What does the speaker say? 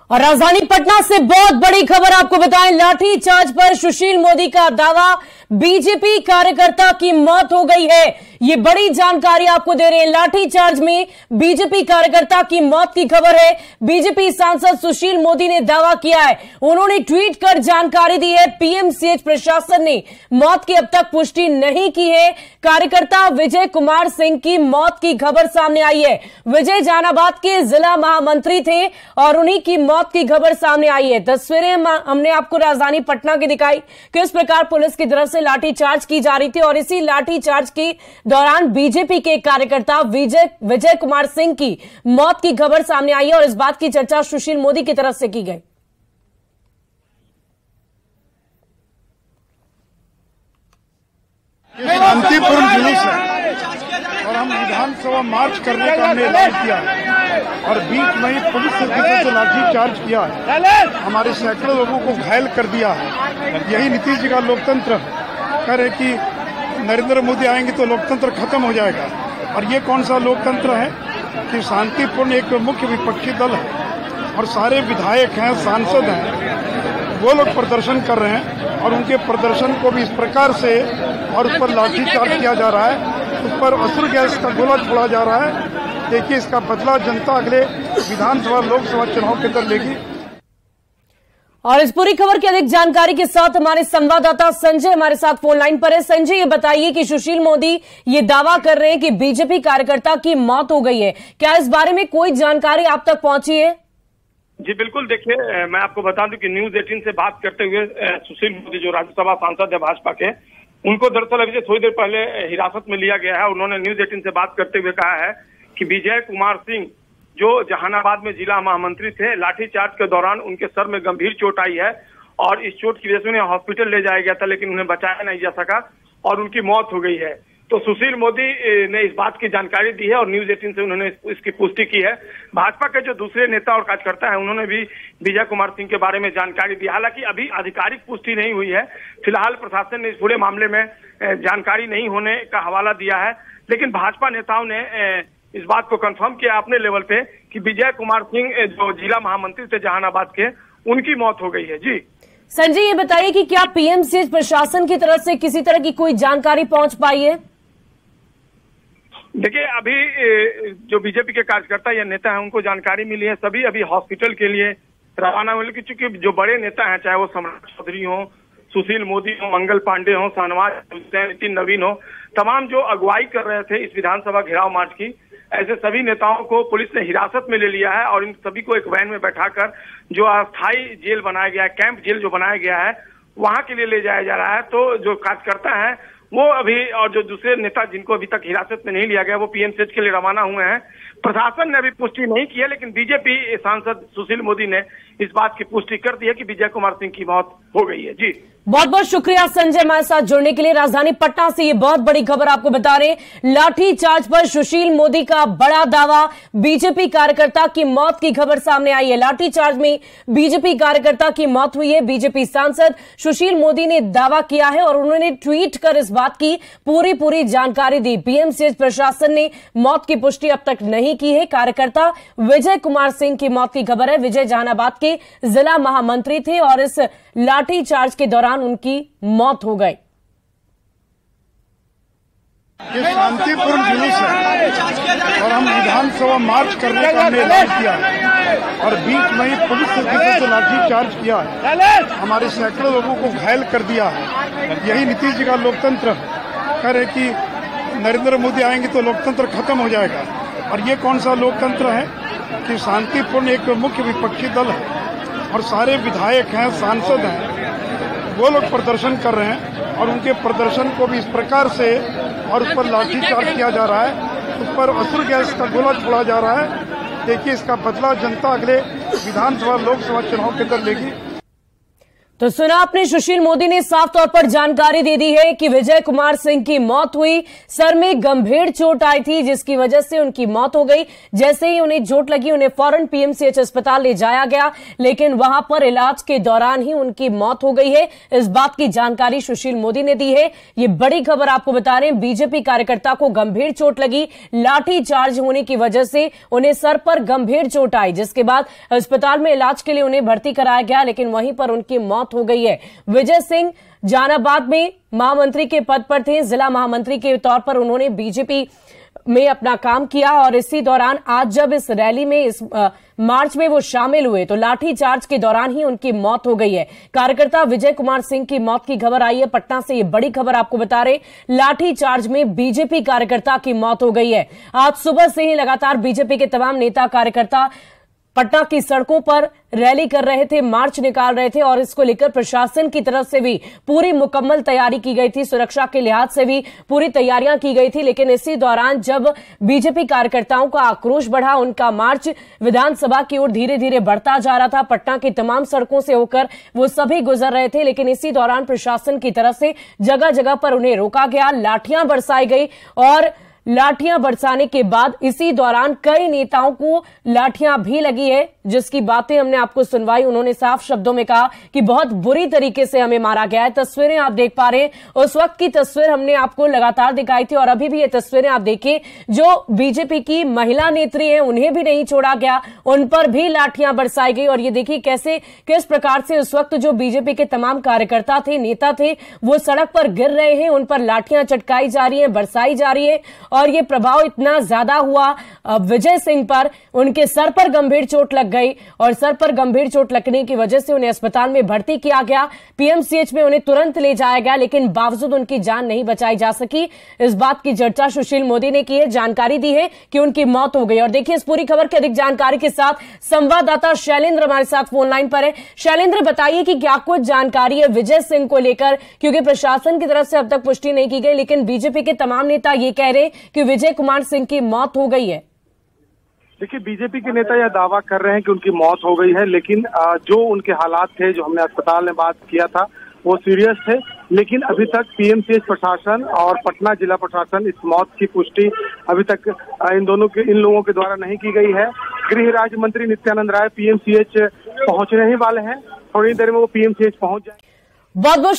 और राजधानी पटना से बहुत बड़ी खबर आपको बताएं, लाठी चार्ज पर सुशील मोदी का दावा, बीजेपी कार्यकर्ता की मौत हो गई है। ये बड़ी जानकारी आपको दे रहे हैं। लाठी चार्ज में बीजेपी कार्यकर्ता की मौत की खबर है। बीजेपी सांसद सुशील मोदी ने दावा किया है, उन्होंने ट्वीट कर जानकारी दी है। पीएमसीएच प्रशासन ने मौत की अब तक पुष्टि नहीं की है। कार्यकर्ता विजय कुमार सिंह की मौत की खबर सामने आई है। विजय जहानाबाद के जिला महामंत्री थे और उन्हीं की मौत की खबर सामने आई है। तस्वीरें हमने आपको राजधानी पटना की दिखाई, किस प्रकार पुलिस की तरफ से लाठीचार्ज की जा रही थी और इसी लाठीचार्ज के दौरान बीजेपी के कार्यकर्ता विजय कुमार सिंह की मौत की खबर सामने आई है और इस बात की चर्चा सुशील मोदी की तरफ से की गई। शांतिपूर्ण जुलूस है और हम विधानसभा मार्च करने का हमने ऐलान किया है और बीच में ही पुलिस से लाठी चार्ज किया है। हमारे सैकड़ों लोगों को घायल कर दिया है। यही नीतीश जी का लोकतंत्र है। कह रहे कि नरेंद्र मोदी आएंगे तो लोकतंत्र खत्म हो जाएगा। और ये कौन सा लोकतंत्र है कि शांतिपूर्ण एक मुख्य विपक्षी दल है और सारे विधायक हैं, सांसद हैं, वो लोग प्रदर्शन कर रहे हैं और उनके प्रदर्शन को भी इस प्रकार से और उस पर लाठीचार्ज किया जा रहा है, उस पर असुर गैस का गोला छोड़ा जा रहा है। देखिए, इसका बदला जनता अगले विधानसभा लोकसभा चुनाव के अंदर लेगी। और इस पूरी खबर की अधिक जानकारी के साथ हमारे संवाददाता संजय हमारे साथ फोन लाइन पर है। संजय, ये बताइए कि सुशील मोदी ये दावा कर रहे हैं कि बीजेपी कार्यकर्ता की मौत हो गई है, क्या इस बारे में कोई जानकारी आप तक पहुंची है? जी बिल्कुल, देखिए मैं आपको बता दूं कि न्यूज 18 से बात करते हुए सुशील मोदी जो राज्यसभा सांसद है भाजपा के, उनको दरअसल अभी से थोड़ी देर पहले हिरासत में लिया गया है। उन्होंने न्यूज 18 से बात करते हुए कहा है कि विजय कुमार सिंह जो जहानाबाद में जिला महामंत्री थे, लाठीचार्ज के दौरान उनके सर में गंभीर चोट आई है और इस चोट की वजह से उन्हें हॉस्पिटल ले जाया गया था, लेकिन उन्हें बचाया नहीं जा सका और उनकी मौत हो गई है। तो सुशील मोदी ने इस बात की जानकारी दी है और न्यूज 18 से उन्होंने इसकी पुष्टि की है। भाजपा के जो दूसरे नेता और कार्यकर्ता हैं, उन्होंने भी विजय कुमार सिंह के बारे में जानकारी दी। हालांकि अभी आधिकारिक पुष्टि नहीं हुई है। फिलहाल प्रशासन ने इस पूरे मामले में जानकारी नहीं होने का हवाला दिया है, लेकिन भाजपा नेताओं ने इस बात को कंफर्म किया अपने लेवल पे कि विजय कुमार सिंह जो जिला महामंत्री थे जहानाबाद के, उनकी मौत हो गई है। जी संजय, ये बताइए कि क्या पीएमसीएच प्रशासन की तरफ से किसी तरह की कोई जानकारी पहुंच पाई है? देखिए, अभी जो बीजेपी के कार्यकर्ता या नेता हैं उनको जानकारी मिली है, सभी अभी हॉस्पिटल के लिए रवाना हुए। लेकिन चूंकि जो बड़े नेता हैं, चाहे वो सम्राट चौधरी हो, सुशील मोदी हो, मंगल पांडे हो, शाहनवाज हुसैन, नवीन हो, तमाम जो अगुवाई कर रहे थे इस विधानसभा घेराव मार्च की, ऐसे सभी नेताओं को पुलिस ने हिरासत में ले लिया है और इन सभी को एक वैन में बैठाकर जो अस्थायी जेल बनाया गया है, कैंप जेल जो बनाया गया है, वहां के लिए ले जाया जा रहा है। तो जो कार्यकर्ता हैं वो अभी और जो दूसरे नेता जिनको अभी तक हिरासत में नहीं लिया गया, वो पीएमसीएच के लिए रवाना हुए हैं। प्रशासन ने अभी पुष्टि नहीं की है, लेकिन बीजेपी सांसद सुशील मोदी ने इस बात की पुष्टि कर दी है कि विजय कुमार सिंह की मौत हो गई है। जी बहुत बहुत शुक्रिया संजय हमारे साथ जुड़ने के लिए। राजधानी पटना से ये बहुत बड़ी खबर आपको बता रहे हैं। लाठी चार्ज पर सुशील मोदी का बड़ा दावा, बीजेपी कार्यकर्ता की मौत की खबर सामने आई है। लाठी चार्ज में बीजेपी कार्यकर्ता की मौत हुई है। बीजेपी सांसद सुशील मोदी ने दावा किया है और उन्होंने ट्वीट कर इस बात की पूरी जानकारी दी। पीएमसीएच प्रशासन ने मौत की पुष्टि अब तक नहीं की है। कार्यकर्ता विजय कुमार सिंह की मौत की खबर है। विजय जहानाबाद के जिला महामंत्री थे और इस लाठी चार्ज के दौरान उनकी मौत हो गई। ये शांतिपूर्ण जुलूस है और हम विधानसभा मार्च करने का हमने ऐलान किया है और बीच में ही पुलिस से लाठी चार्ज किया है। हमारे सैकड़ों लोगों को घायल कर दिया है। यही नीतीश जी का लोकतंत्र है। कह रहे कि नरेंद्र मोदी आएंगे तो लोकतंत्र खत्म हो जाएगा। और ये कौन सा लोकतंत्र है कि शांतिपूर्ण एक मुख्य विपक्षी दल है और सारे विधायक हैं, सांसद हैं, वो लोग प्रदर्शन कर रहे हैं और उनके प्रदर्शन को भी इस प्रकार से और उस पर लाठीचार्ज किया जा रहा है, उस पर असुर गैस का गोला छोड़ा जा रहा है। देखिए, इसका बदला जनता अगले विधानसभा लोकसभा चुनाव के अंदर लेगी। तो सुना आपने, सुशील मोदी ने साफ तौर पर जानकारी दे दी है कि विजय कुमार सिंह की मौत हुई। सर में गंभीर चोट आई थी जिसकी वजह से उनकी मौत हो गई। जैसे ही उन्हें चोट लगी उन्हें फौरन पीएमसीएच अस्पताल ले जाया गया, लेकिन वहां पर इलाज के दौरान ही उनकी मौत हो गई है। इस बात की जानकारी सुशील मोदी ने दी है। ये बड़ी खबर आपको बता रहे हैं। बीजेपी कार्यकर्ता को गंभीर चोट लगी, लाठी चार्ज होने की वजह से उन्हें सर पर गंभीर चोट आई, जिसके बाद अस्पताल में इलाज के लिए उन्हें भर्ती कराया गया, लेकिन वहीं पर उनकी मौत हो गई है। विजय सिंह जहानाबाद में महामंत्री के पद पर थे। जिला महामंत्री के तौर पर उन्होंने बीजेपी में अपना काम किया और इसी दौरान आज जब इस रैली में, इस मार्च में वो शामिल हुए तो लाठी चार्ज के दौरान ही उनकी मौत हो गई है। कार्यकर्ता विजय कुमार सिंह की मौत की खबर आई है पटना से। ये बड़ी खबर आपको बता रहे, लाठी चार्ज में बीजेपी कार्यकर्ता की मौत हो गई है। आज सुबह से ही लगातार बीजेपी के तमाम नेता कार्यकर्ता पटना की सड़कों पर रैली कर रहे थे, मार्च निकाल रहे थे और इसको लेकर प्रशासन की तरफ से भी पूरी मुकम्मल तैयारी की गई थी। सुरक्षा के लिहाज से भी पूरी तैयारियां की गई थी, लेकिन इसी दौरान जब बीजेपी कार्यकर्ताओं का आक्रोश बढ़ा, उनका मार्च विधानसभा की ओर धीरे धीरे बढ़ता जा रहा था। पटना की तमाम सड़कों से होकर वो सभी गुजर रहे थे, लेकिन इसी दौरान प्रशासन की तरफ से जगह जगह पर उन्हें रोका गया, लाठियां बरसाई गई और लाठियां बरसाने के बाद इसी दौरान कई नेताओं को लाठियां भी लगी है, जिसकी बातें हमने आपको सुनवाई। उन्होंने साफ शब्दों में कहा कि बहुत बुरी तरीके से हमें मारा गया है। तस्वीरें आप देख पा रहे हैं, उस वक्त की तस्वीर हमने आपको लगातार दिखाई थी और अभी भी ये तस्वीरें आप देखिए। जो बीजेपी की महिला नेत्री हैं उन्हें भी नहीं छोड़ा गया, उन पर भी लाठियां बरसाई गई। और ये देखिए कैसे, किस प्रकार से उस वक्त जो बीजेपी के तमाम कार्यकर्ता थे, नेता थे, वो सड़क पर गिर रहे हैं, उन पर लाठियां चटकाई जा रही है, बरसाई जा रही है। और ये प्रभाव इतना ज्यादा हुआ विजय सिंह पर, उनके सर पर गंभीर चोट लग गई और सर पर गंभीर चोट लगने की वजह से उन्हें अस्पताल में भर्ती किया गया। पीएमसीएच में उन्हें तुरंत ले जाया गया, लेकिन बावजूद उनकी जान नहीं बचाई जा सकी। इस बात की चर्चा सुशील मोदी ने की है, जानकारी दी है कि उनकी मौत हो गई। और देखिए इस पूरी खबर की अधिक जानकारी के साथ संवाददाता शैलेंद्र हमारे साथ फोन लाइन पर है। शैलेंद्र, बताइए कि क्या कुछ जानकारी है विजय सिंह को लेकर, क्योंकि प्रशासन की तरफ से अब तक पुष्टि नहीं की गई, लेकिन बीजेपी के तमाम नेता ये कह रहे हैं कि विजय कुमार सिंह की मौत हो गई है। देखिए, बीजेपी के नेता यह दावा कर रहे हैं कि उनकी मौत हो गई है, लेकिन जो उनके हालात थे, जो हमने अस्पताल में बात किया था, वो सीरियस थे। लेकिन अभी तक पीएमसीएच प्रशासन और पटना जिला प्रशासन इस मौत की पुष्टि अभी तक इन लोगों के द्वारा नहीं की गई है। गृह राज्य मंत्री नित्यानंद राय पीएमसीएच पहुंचने ही वाले हैं, थोड़ी देर में वो पीएमसीएच पहुंच जाएंगे। बहुत बहुत